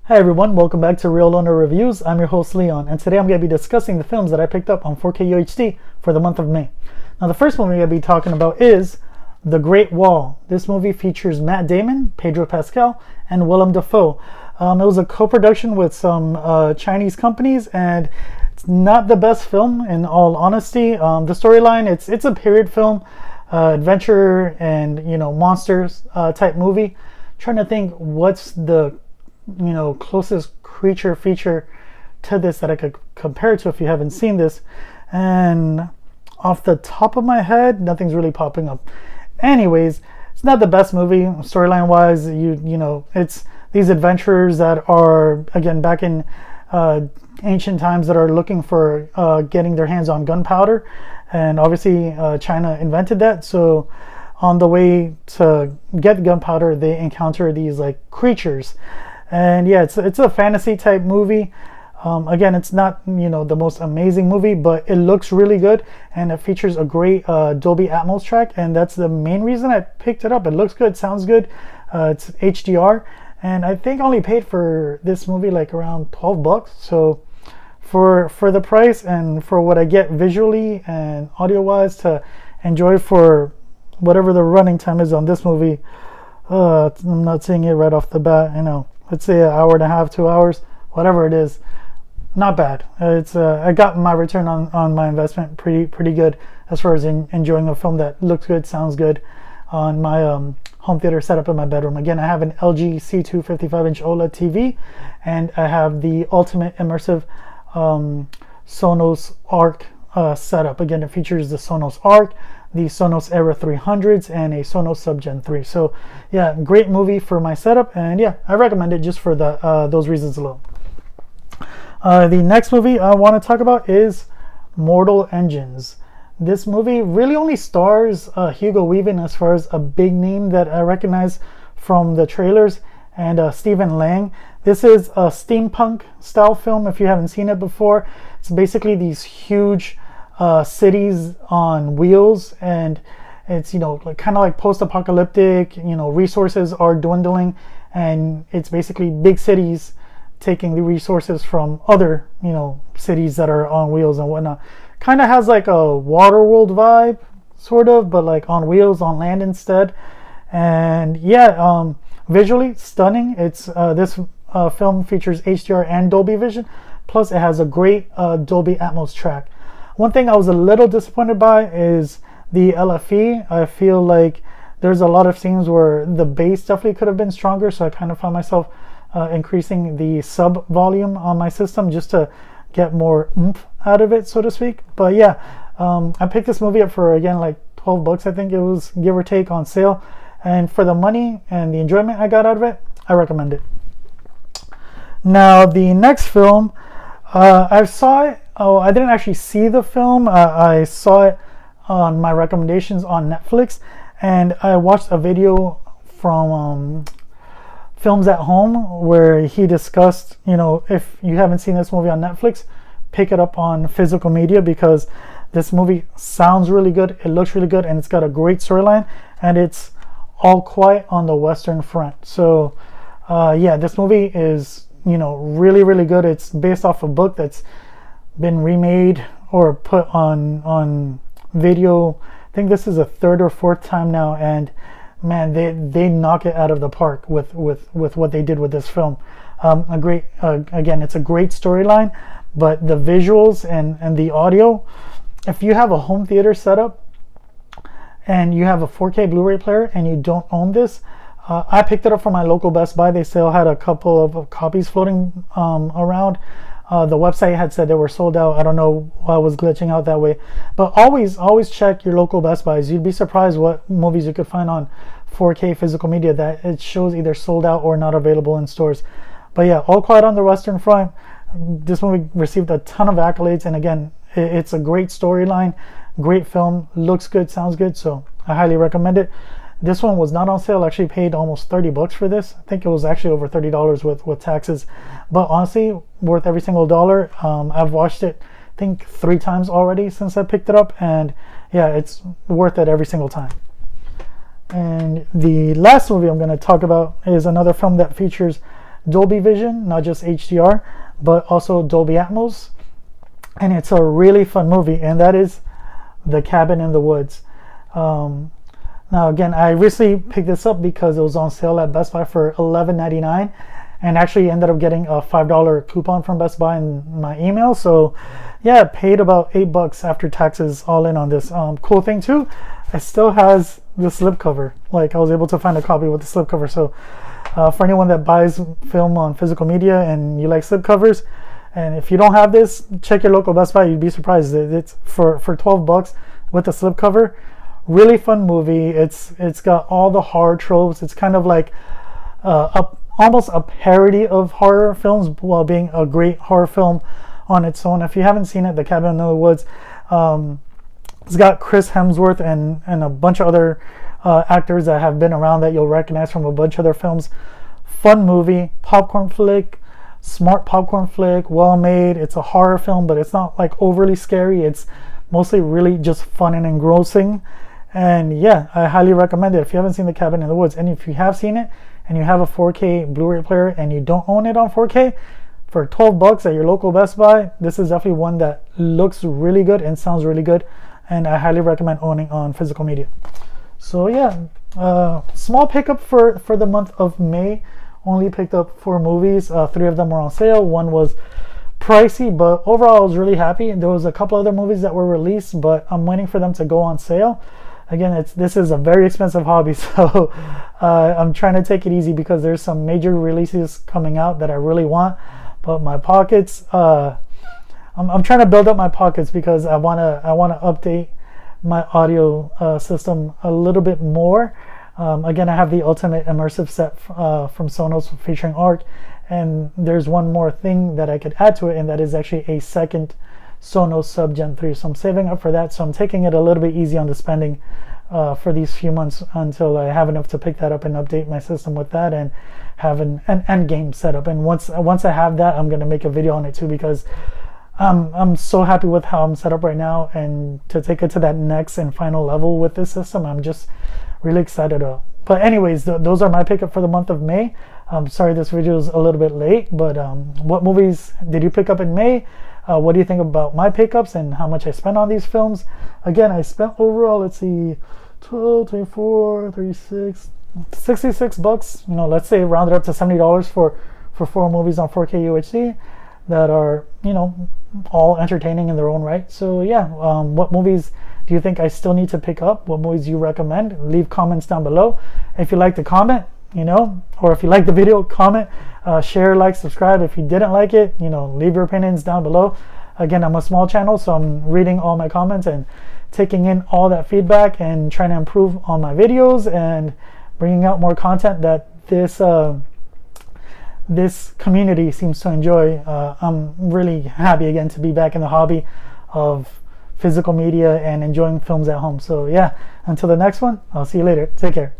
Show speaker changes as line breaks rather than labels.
Hi everyone, welcome back to Real Owner Reviews. I'm your host Leon, and today I'm going to be discussing the films that I picked up on 4K UHD for the month of May. Now the first one we're going to be talking about is The Great Wall. This movie features Matt Damon, Pedro Pascal, and Willem Dafoe. It was a co-production with some Chinese companies, and it's not the best film in all honesty. The storyline, it's a period film, adventure and monsters type movie. Trying to think what's the closest creature feature to this that I could compare to if you haven't seen this, and off the top of my head nothing's really popping up. Anyways, it's not the best movie storyline wise. It's these adventurers that are again back in ancient times that are looking for getting their hands on gunpowder, and obviously China invented that, so on the way to get gunpowder they encounter these like creatures. And yeah, it's a fantasy type movie. Again, it's not the most amazing movie, but it looks really good, and it features a great Dolby Atmos track, and that's the main reason I picked it up. It looks good, sounds good. It's HDR, and I think I only paid for this movie like around 12 bucks. So for the price and for what I get visually and audio wise to enjoy for whatever the running time is on this movie, I'm not seeing it right off the bat. Let's say an hour and a half, 2 hours, whatever it is, not bad. I got my return on my investment pretty good as far as enjoying a film that looks good, sounds good on my home theater setup in my bedroom. Again, I have an LG C2 55-inch OLED TV, and I have the ultimate immersive Sonos Arc setup. Again, it features the Sonos Arc, the Sonos Era 300s, and a Sonos Sub Gen 3. So yeah, great movie for my setup, and yeah, I recommend it just for those reasons alone. The next movie I want to talk about is Mortal Engines. This movie really only stars Hugo Weaving as far as a big name that I recognize from the trailers, and Stephen Lang. This is a steampunk style film. If you haven't seen it before, it's basically these huge cities on wheels, and it's kind of like post-apocalyptic. Resources are dwindling, and it's basically big cities taking the resources from other cities that are on wheels and whatnot. Kind of has like a Waterworld vibe, sort of, but like on wheels, on land instead. And yeah, visually stunning. It's this film features HDR and Dolby Vision, plus it has a great Dolby Atmos track. One thing I was a little disappointed by is the LFE. I feel like there's a lot of scenes where the bass definitely could have been stronger, so I kind of found myself increasing the sub volume on my system just to get more oomph out of it, so to speak. But yeah, I picked this movie up for, again, like 12 bucks, I think it was, give or take, on sale. And for the money and the enjoyment I got out of it, I recommend it. Now, the next film, I saw it. Oh, I didn't actually see the film. I saw it on my recommendations on Netflix, and I watched a video from Films at Home where he discussed, if you haven't seen this movie on Netflix, pick it up on physical media, because this movie sounds really good, it looks really good, and it's got a great storyline, and it's All Quiet on the Western Front. So yeah, this movie is really good. It's based off a book that's been remade or put on video. I think this is a third or fourth time now, and man, they knock it out of the park with what they did with this film. A great again, it's a great storyline, but the visuals and the audio, if you have a home theater setup and you have a 4K Blu-ray player and you don't own this, I picked it up from my local Best Buy. They still had a couple of copies floating around. The website had said they were sold out. I don't know why it was glitching out that way. But always check your local Best Buys. You'd be surprised what movies you could find on 4K physical media that it shows either sold out or not available in stores. But yeah, All Quiet on the Western Front. This movie received a ton of accolades, and again, it's a great storyline, great film, looks good, sounds good, so I highly recommend it. This one was not on sale. I actually paid almost 30 bucks for this. I think it was actually over $30 with taxes. But honestly, worth every single dollar. I've watched it, I think, 3 times already since I picked it up. And yeah, it's worth it every single time. And the last movie I'm going to talk about is another film that features Dolby Vision, not just HDR, but also Dolby Atmos. And it's a really fun movie, and that is The Cabin in the Woods. Now again, I recently picked this up because it was on sale at Best Buy for $11.99, and actually ended up getting a $5 coupon from Best Buy in my email. So yeah, paid about $8 after taxes all in on this. Cool thing too, it still has the slipcover. Like, I was able to find a copy with the slipcover. So for anyone that buys film on physical media and you like slipcovers, and if you don't have this, check your local Best Buy. You'd be surprised. It's for $12 with the slipcover. Really fun movie. It's got all the horror tropes. It's kind of like almost a parody of horror films while being a great horror film on its own. If you haven't seen it, The Cabin in the Woods, it's got Chris Hemsworth and a bunch of other actors that have been around that you'll recognize from a bunch of their films. Fun movie, popcorn flick, smart popcorn flick, well made. It's a horror film, but it's not like overly scary. It's mostly really just fun and engrossing. And yeah, I highly recommend it if you haven't seen The Cabin in the Woods. And if you have seen it and you have a 4K Blu-ray player and you don't own it on 4K, for $12 at your local Best Buy, this is definitely one that looks really good and sounds really good, and I highly recommend owning on physical media. So yeah, small pickup for the month of May. Only picked up 4 movies. 3 of them were on sale. One was pricey, but overall I was really happy. There was a couple other movies that were released, but I'm waiting for them to go on sale. Again, this is a very expensive hobby, so I'm trying to take it easy because there's some major releases coming out that I really want. But my pockets, I'm trying to build up my pockets because I wanna update my audio system a little bit more. Again, I have the Ultimate Immersive set from Sonos featuring ARC, and there's one more thing that I could add to it, and that is actually a second Sonos Sub Gen 3. So I'm saving up for that. So I'm taking it a little bit easy on the spending for these few months until I have enough to pick that up and update my system with that and have an end game set up. And once I have that, I'm gonna make a video on it too, because I'm so happy with how I'm set up right now, and to take it to that next and final level with this system, I'm just really excited about. But anyways, those are my pickup for the month of May. I'm sorry this video is a little bit late, but what movies did you pick up in May? What do you think about my pickups and how much I spent on these films? Again, I spent overall, let's see, 12, 24, 36, $66. You know, let's say round it up to $70 for 4 movies on 4K UHD that are, you know, all entertaining in their own right. So yeah, what movies do you think I still need to pick up? What movies do you recommend? Leave comments down below. If you like the comment, you know, or if you like the video, comment, share, like, subscribe. If you didn't like it, you know, leave your opinions down below. Again, I'm a small channel, so I'm reading all my comments and taking in all that feedback and trying to improve on my videos and bringing out more content that this community seems to enjoy. I'm really happy again to be back in the hobby of physical media and enjoying films at home. So yeah, until the next one, I'll see you later. Take care.